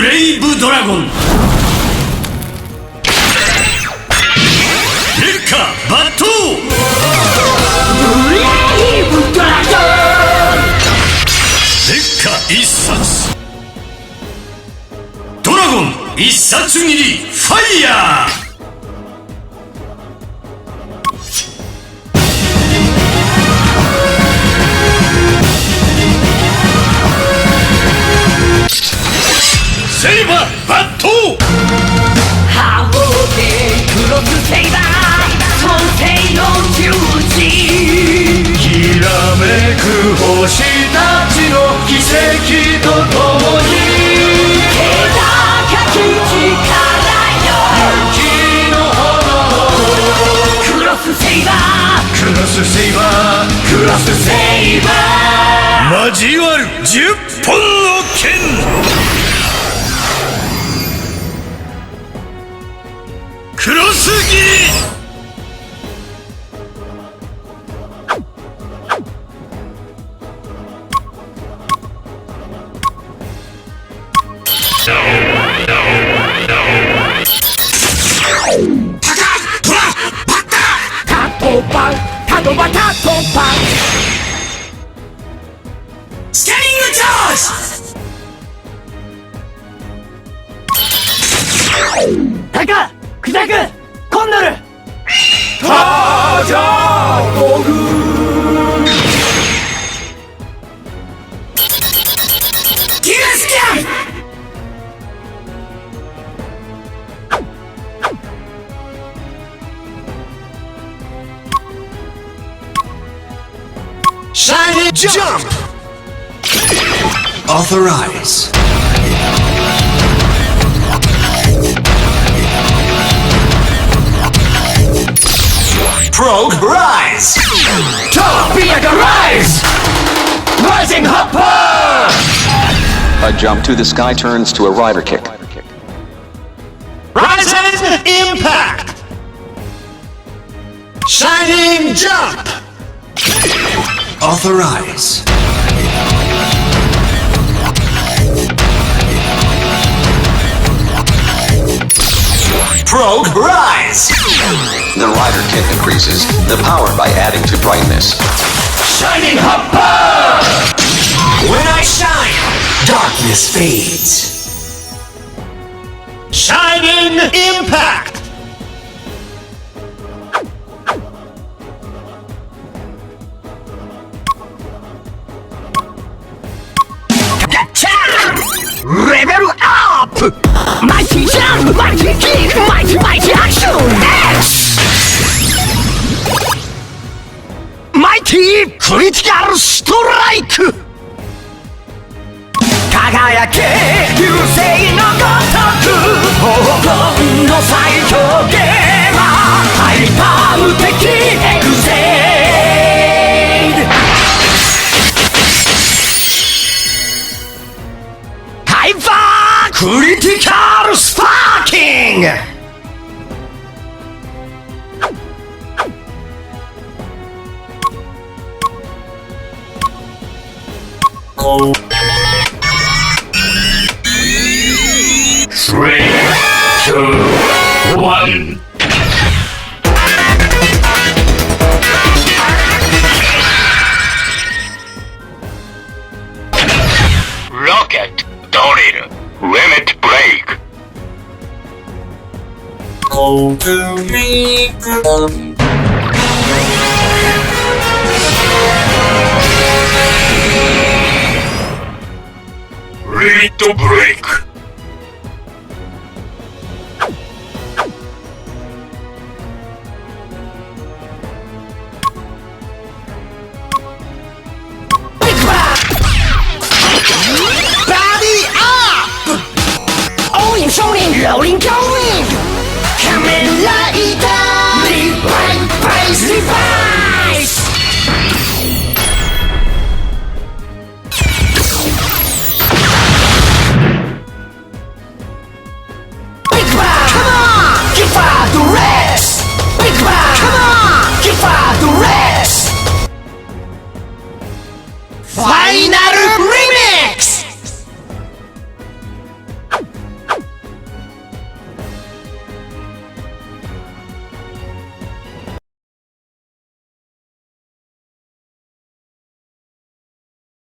レイブドラゴン。レッカバットブレイブドラゴン。レッカ一冊ドラゴン一冊斬りファイヤー。セイバーバットハーモでクロスセイバー尊敬の重視。きらめく星たちの奇跡とともに気高き力よ勇気の炎。クロスセイバークロスセイバークロスセイバー交わる10本の剣。クロス切り。タトパンタトバタトパンスキャニングチャージ。タカクジャクコンドルタジャドグキラスキャン。Shiny jump. Authorize. Frog rise. Torpedo rise. Rising hopper. A jump to the sky turns to a rider kick. Rising impact. Shining jump. Authorize. Frog rise. The rider kick increases the power by adding to brightness. Shining hopper. When I shine, darkness fades. Shining impact. Level up! Mighty jump, mighty kick, mighty action! X! Mighty critical strike! 輝け流星のごとく黄金の最強ゲーマーハイパー無敵エグゼイドハイパークリティカルスパーキング3, 2, 1 Rocket Donator Limit Break Go to me Ready to break Body up! 欧影双灵，柔灵高